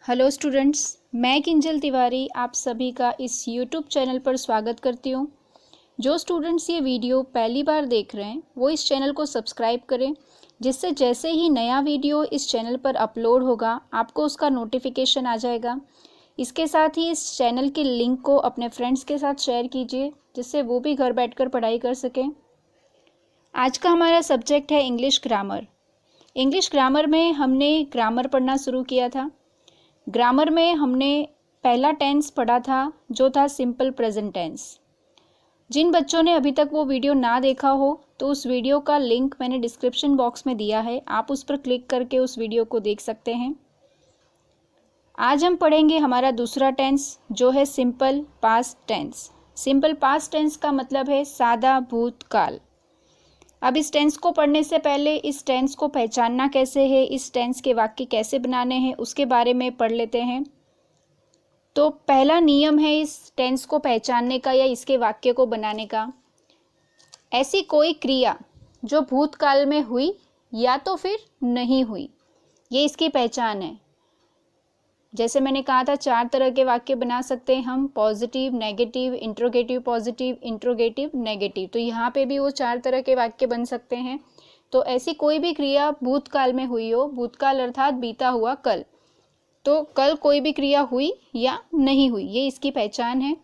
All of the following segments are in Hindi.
हेलो स्टूडेंट्स, मैं किंजल तिवारी आप सभी का इस यूट्यूब चैनल पर स्वागत करती हूँ। जो स्टूडेंट्स ये वीडियो पहली बार देख रहे हैं वो इस चैनल को सब्सक्राइब करें, जिससे जैसे ही नया वीडियो इस चैनल पर अपलोड होगा आपको उसका नोटिफिकेशन आ जाएगा। इसके साथ ही इस चैनल के लिंक को अपने फ्रेंड्स के साथ शेयर कीजिए, जिससे वो भी घर बैठकर पढ़ाई कर सकें। आज का हमारा सब्जेक्ट है इंग्लिश ग्रामर। इंग्लिश ग्रामर में हमने ग्रामर पढ़ना शुरू किया था। ग्रामर में हमने पहला टेंस पढ़ा था जो था सिंपल प्रेजेंट टेंस। जिन बच्चों ने अभी तक वो वीडियो ना देखा हो तो उस वीडियो का लिंक मैंने डिस्क्रिप्शन बॉक्स में दिया है, आप उस पर क्लिक करके उस वीडियो को देख सकते हैं। आज हम पढ़ेंगे हमारा दूसरा टेंस जो है simple past tense. Simple past tense का मतलब है सादा भूतकाल। अब इस टेंस को पढ़ने से पहले इस टेंस को पहचानना कैसे है, इस टेंस के वाक्य कैसे बनाने हैं, उसके बारे में पढ़ लेते हैं। तो पहला नियम है इस टेंस को पहचानने का या इसके वाक्य को बनाने का, ऐसी कोई क्रिया जो भूतकाल में हुई या तो फिर नहीं हुई, ये इसकी पहचान है। जैसे मैंने कहा था 4 तरह के वाक्य बना सकते हैं हम, positive, negative, interrogative positive, interrogative negative. तो यहाँ पे भी वो 4 तरह के वाक्य बन सकते हैं। तो ऐसी कोई भी क्रिया भूतकाल में हुई हो, भूतकाल अर्थात बीता हुआ कल, तो कल कोई भी क्रिया हुई या नहीं हुई, ये इसकी पहचान है।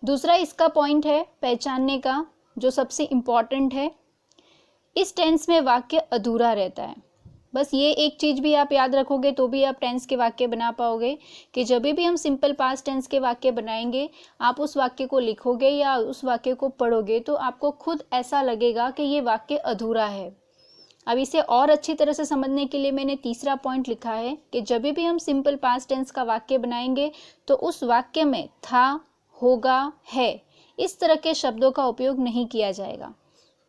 दूसरा इसका पॉइंट है पहचानने का जो सबसे इम्पॉर्टेंट है, इस टेंस में वाक्य अधूरा रहता है। बस ये एक चीज़ भी आप याद रखोगे तो भी आप टेंस के वाक्य बना पाओगे कि जब भी हम सिंपल पास्ट टेंस के वाक्य बनाएंगे, आप उस वाक्य को लिखोगे या उस वाक्य को पढ़ोगे तो आपको खुद ऐसा लगेगा कि ये वाक्य अधूरा है। अब इसे और अच्छी तरह से समझने के लिए मैंने तीसरा पॉइंट लिखा है कि जब भी हम सिंपल पास्ट टेंस का वाक्य बनाएंगे तो उस वाक्य में था, होगा, है, इस तरह के शब्दों का उपयोग नहीं किया जाएगा,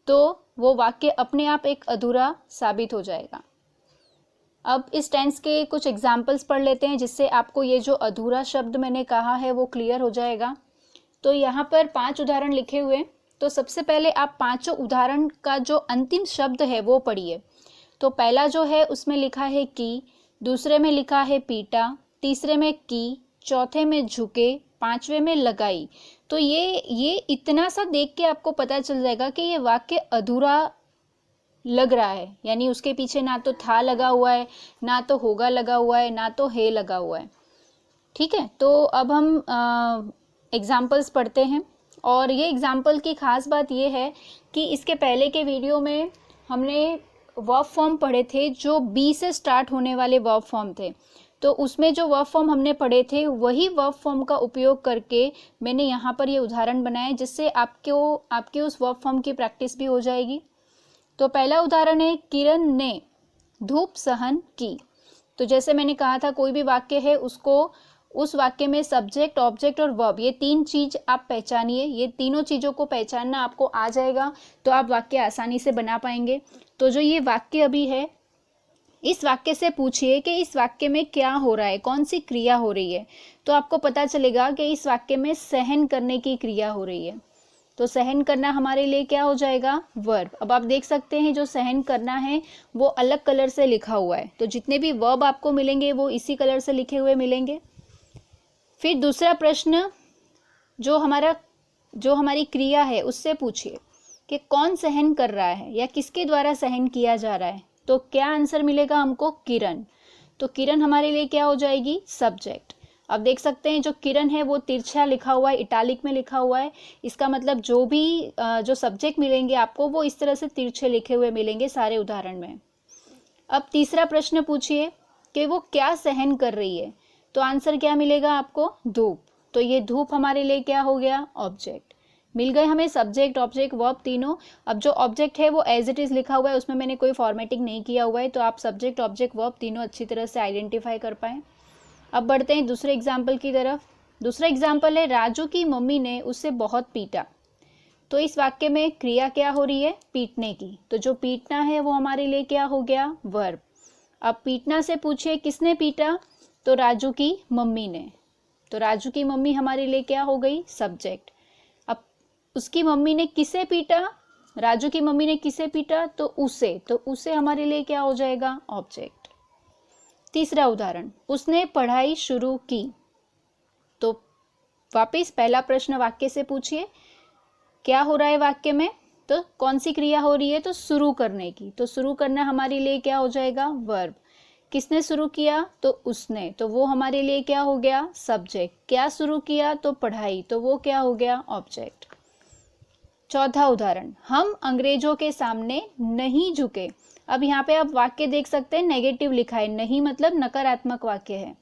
तो वो वाक्य अपने आप एक अधूरा साबित हो जाएगा। अब इस टेंस के कुछ एग्जाम्पल्स पढ़ लेते हैं, जिससे आपको ये जो अधूरा शब्द मैंने कहा है वो क्लियर हो जाएगा। तो यहाँ पर 5 उदाहरण लिखे हुए हैं। तो सबसे पहले आप 5 उदाहरण का जो अंतिम शब्द है वो पढ़िए। तो पहला जो है उसमें लिखा है की, दूसरे में लिखा है पीटा, तीसरे में की, चौथे में झुके, 5वें में लगाई। तो ये इतना सा देख के आपको पता चल जाएगा कि ये वाक्य अधूरा लग रहा है, यानी उसके पीछे ना तो था लगा हुआ है, ना तो होगा लगा हुआ है, ना तो है लगा हुआ है। ठीक है, तो अब हम एग्जाम्पल्स पढ़ते हैं। और ये एग्जाम्पल की खास बात ये है कि इसके पहले के वीडियो में हमने वर्ब फॉर्म पढ़े थे जो बी से स्टार्ट होने वाले वर्ब फॉर्म थे। तो उसमें जो वर्ब फॉर्म हमने पढ़े थे वही वर्ब फॉर्म का उपयोग करके मैंने यहाँ पर ये उदाहरण बनाए, जिससे आपके उस वर्ब फॉर्म की प्रैक्टिस भी हो जाएगी। तो पहला उदाहरण है किरण ने धूप सहन की। तो जैसे मैंने कहा था कोई भी वाक्य है उसको उस वाक्य में सब्जेक्ट, ऑब्जेक्ट और वर्ब, ये 3 चीज आप पहचानिए। ये तीनों चीजों को पहचानना आपको आ जाएगा तो आप वाक्य आसानी से बना पाएंगे। तो जो ये वाक्य अभी है, इस वाक्य से पूछिए कि इस वाक्य में क्या हो रहा है, कौन सी क्रिया हो रही है, तो आपको पता चलेगा कि इस वाक्य में सहन करने की क्रिया हो रही है। तो सहन करना हमारे लिए क्या हो जाएगा, वर्ब। अब आप देख सकते हैं जो सहन करना है वो अलग कलर से लिखा हुआ है, तो जितने भी वर्ब आपको मिलेंगे वो इसी कलर से लिखे हुए मिलेंगे। फिर दूसरा प्रश्न जो हमारी क्रिया है उससे पूछिए कि कौन सहन कर रहा है या किसके द्वारा सहन किया जा रहा है। तो क्या आंसर मिलेगा हमको, किरण। तो किरण हमारे लिए क्या हो जाएगी, सब्जेक्ट। अब देख सकते हैं जो किरण है वो तिरछा लिखा हुआ है, इटालिक में लिखा हुआ है। इसका मतलब जो भी जो सब्जेक्ट मिलेंगे आपको वो इस तरह से तिरछे लिखे हुए मिलेंगे सारे उदाहरण में। अब तीसरा प्रश्न पूछिए कि वो क्या सहन कर रही है। तो आंसर क्या मिलेगा आपको, धूप। तो ये धूप हमारे लिए क्या हो गया, ऑब्जेक्ट। मिल गए हमें सब्जेक्ट, ऑब्जेक्ट, वर्ब तीनों। अब जो ऑब्जेक्ट है वो एज इट इज लिखा हुआ है, उसमें मैंने कोई फॉर्मेटिंग नहीं किया हुआ है, तो आप सब्जेक्ट, ऑब्जेक्ट, वर्ब तीनों अच्छी तरह से आइडेंटिफाई कर पाए। अब बढ़ते हैं दूसरे एग्जाम्पल की तरफ। दूसरा एग्जाम्पल है राजू की मम्मी ने उसे बहुत पीटा। तो इस वाक्य में क्रिया क्या हो रही है, पीटने की। तो जो पीटना है वो हमारे लिए क्या हो गया, वर्ब। अब पीटना से पूछिए किसने पीटा, तो राजू की मम्मी ने। तो राजू की मम्मी हमारे लिए क्या हो गई, सब्जेक्ट। अब उसकी मम्मी ने किसे पीटा, राजू की मम्मी ने किसे पीटा, तो उसे हमारे लिए क्या हो जाएगा, ऑब्जेक्ट। तीसरा उदाहरण, उसने पढ़ाई शुरू की। तो वापस पहला प्रश्न वाक्य से पूछिए, क्या हो रहा है वाक्य में, तो कौन सी क्रिया हो रही है, तो शुरू करने की। तो शुरू करना हमारे लिए क्या हो जाएगा, वर्ब। किसने शुरू किया, तो उसने, तो वो हमारे लिए क्या हो गया, सब्जेक्ट। क्या शुरू किया, तो पढ़ाई, तो वो क्या हो गया, ऑब्जेक्ट। चौथा उदाहरण, हम अंग्रेजों के सामने नहीं झुके। अब यहाँ पे आप वाक्य देख सकते हैं, नेगेटिव लिखा है, नहीं मतलब नकारात्मक वाक्य है।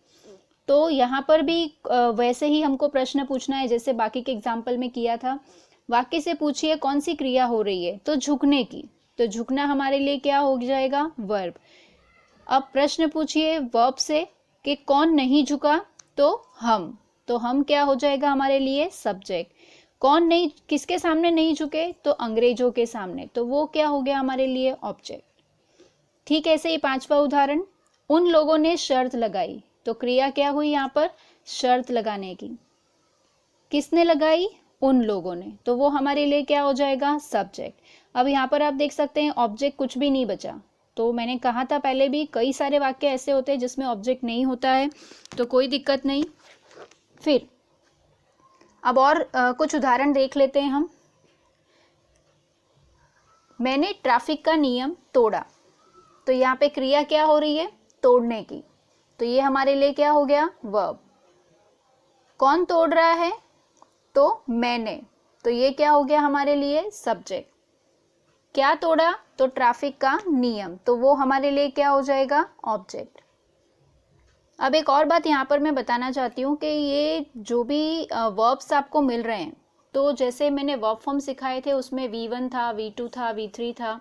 तो यहाँ पर भी वैसे ही हमको प्रश्न पूछना है जैसे बाकी के एग्जाम्पल में किया था। वाक्य से पूछिए कौन सी क्रिया हो रही है, तो झुकने की। तो झुकना हमारे लिए क्या हो जाएगा, वर्ब। अब प्रश्न पूछिए वर्ब से कि कौन नहीं झुका, तो हम। तो हम क्या हो जाएगा हमारे लिए, सब्जेक्ट। कौन नहीं, किसके सामने नहीं झुके, तो अंग्रेजों के सामने, तो वो क्या हो गया हमारे लिए, ऑब्जेक्ट। ठीक है, ऐसे ही पांचवा उदाहरण, उन लोगों ने शर्त लगाई। तो क्रिया क्या हुई यहाँ पर, शर्त लगाने की। किसने लगाई, उन लोगों ने, तो वो हमारे लिए क्या हो जाएगा, सब्जेक्ट। अब यहाँ पर आप देख सकते हैं ऑब्जेक्ट कुछ भी नहीं बचा। तो मैंने कहा था पहले भी, कई सारे वाक्य ऐसे होते हैं जिसमें ऑब्जेक्ट नहीं होता है, तो कोई दिक्कत नहीं। फिर अब और कुछ उदाहरण देख लेते हैं हम। मैंने ट्रैफिक का नियम तोड़ा। तो यहाँ पे क्रिया क्या हो रही है, तोड़ने की। तो ये हमारे लिए क्या हो गया, वर्ब। कौन तोड़ रहा है, तो मैंने, तो ये क्या हो गया हमारे लिए, सब्जेक्ट। क्या तोड़ा, तो ट्रैफिक का नियम, तो वो हमारे लिए क्या हो जाएगा, ऑब्जेक्ट। अब एक और बात यहाँ पर मैं बताना चाहती हूँ कि ये जो भी वर्ब्स आपको मिल रहे हैं, तो जैसे मैंने वर्ब फॉर्म सिखाए थे उसमें V1 था, V2 था, V3 था।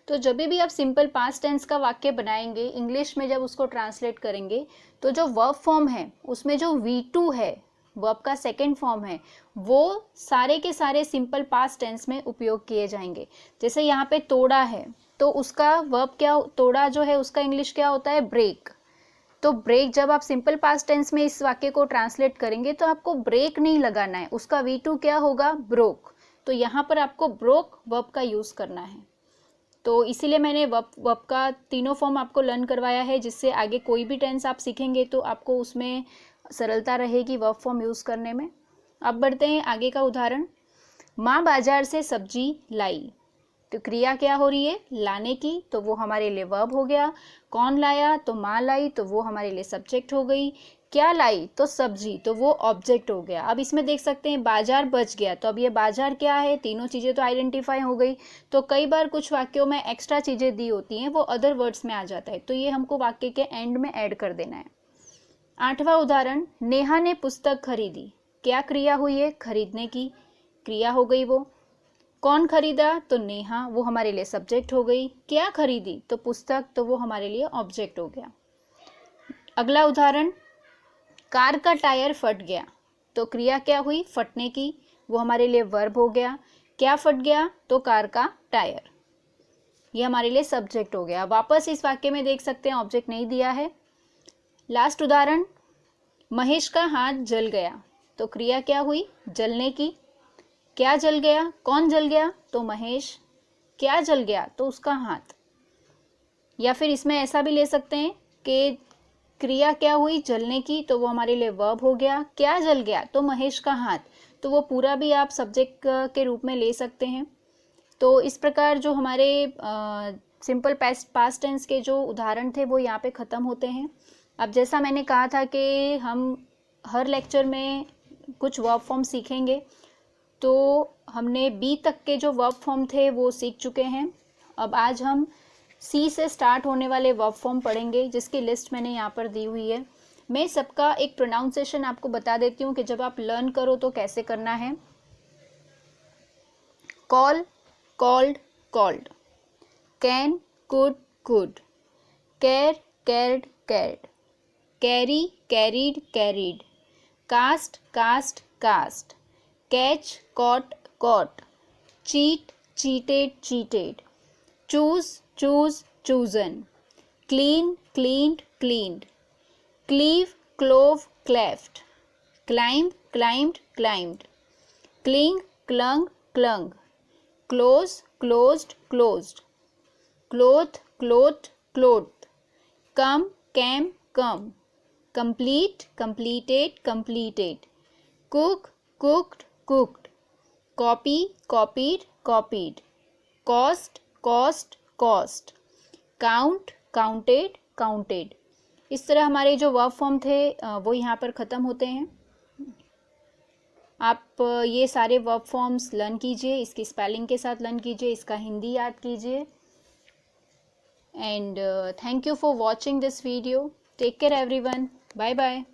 तो जब भी आप सिंपल पास्ट टेंस का वाक्य बनाएंगे इंग्लिश में, जब उसको ट्रांसलेट करेंगे, तो जो वर्ब फॉर्म है उसमें जो V2 है, वर्ब का सेकेंड फॉर्म है, वो सारे के सारे सिंपल पास्ट टेंस में उपयोग किए जाएंगे। जैसे यहाँ पे तोड़ा है, तो उसका वर्ब क्या, तोड़ा जो है उसका इंग्लिश क्या होता है, ब्रेक। तो ब्रेक, जब आप सिंपल पास्ट टेंस में इस वाक्य को ट्रांसलेट करेंगे तो आपको ब्रेक नहीं लगाना है, उसका V2 क्या होगा, ब्रोक। तो यहाँ पर आपको ब्रोक वर्ब का यूज करना है। तो इसीलिए मैंने वर्ब का तीनों फॉर्म आपको लर्न करवाया है, जिससे आगे कोई भी टेंस आप सीखेंगे तो आपको उसमें सरलता रहेगी वर्ब फॉर्म यूज करने में। अब बढ़ते हैं आगे का उदाहरण, माँ बाजार से सब्जी लाई। तो क्रिया क्या हो रही है, लाने की, तो वो हमारे लिए वर्ब हो गया। कौन लाया, तो माँ लाई, तो वो हमारे लिए सब्जेक्ट हो गई। क्या लाई, तो सब्जी, तो वो ऑब्जेक्ट हो गया। अब इसमें देख सकते हैं बाजार बच गया, तो अब ये बाजार क्या है, तीनों चीज़ें तो आइडेंटिफाई हो गई। तो कई बार कुछ वाक्यों में एक्स्ट्रा चीज़ें दी होती हैं, वो अदर वर्ड्स में आ जाता है, तो ये हमको वाक्य के एंड में ऐड कर देना है। आठवां उदाहरण, नेहा ने पुस्तक खरीदी। क्या क्रिया हुई है, खरीदने की क्रिया हो गई वो। कौन खरीदा, तो नेहा, वो हमारे लिए सब्जेक्ट हो गई। क्या खरीदी, तो पुस्तक, तो वो हमारे लिए ऑब्जेक्ट हो गया। अगला उदाहरण, कार का टायर फट गया। तो क्रिया क्या हुई, फटने की, वो हमारे लिए वर्ब हो गया। क्या फट गया, तो कार का टायर, ये हमारे लिए सब्जेक्ट हो गया। वापस इस वाक्य में देख सकते हैं ऑब्जेक्ट नहीं दिया है। लास्ट उदाहरण, महेश का हाथ जल गया। तो क्रिया क्या हुई, जलने की। क्या जल गया, कौन जल गया, तो महेश। क्या जल गया, तो उसका हाथ। या फिर इसमें ऐसा भी ले सकते हैं कि क्रिया क्या हुई, जलने की, तो वो हमारे लिए वर्ब हो गया। क्या जल गया, तो महेश का हाथ, तो वो पूरा भी आप सब्जेक्ट के रूप में ले सकते हैं। तो इस प्रकार जो हमारे सिंपल पास्ट टेंस के जो उदाहरण थे वो यहाँ पे ख़त्म होते हैं। अब जैसा मैंने कहा था कि हम हर लेक्चर में कुछ वर्ब फॉर्म सीखेंगे, तो हमने बी तक के जो वर्ब फॉर्म थे वो सीख चुके हैं। अब आज हम सी से स्टार्ट होने वाले वर्ब फॉर्म पढ़ेंगे, जिसकी लिस्ट मैंने यहाँ पर दी हुई है। मैं सबका एक प्रोनाउंसिएशन आपको बता देती हूँ कि जब आप लर्न करो तो कैसे करना है। Call, called, called. Can, could, could. Care, cared, cared. Carry, carried, carried. Cast, cast, cast. Catch, caught, caught. Cheat, cheated, cheated. Choose, choose, chosen. Clean, cleaned, cleaned. Cleave, clove, cleft. Climb, climbed, climbed. Cling, clung, clung. Close, closed, closed. Clothe, clothe, clothe. Come, came, come, complete, completed, completed, cook, cooked, cooked, copy, copied, copied, cost, cost, cost, count, counted, counted। इस तरह हमारे जो वर्ब फॉर्म थे वो यहाँ पर ख़त्म होते हैं। आप ये सारे वर्ब फॉर्म्स लर्न कीजिए, इसकी स्पेलिंग के साथ लर्न कीजिए, इसका हिंदी याद कीजिए। And thank you for watching this video. Take care everyone, bye bye.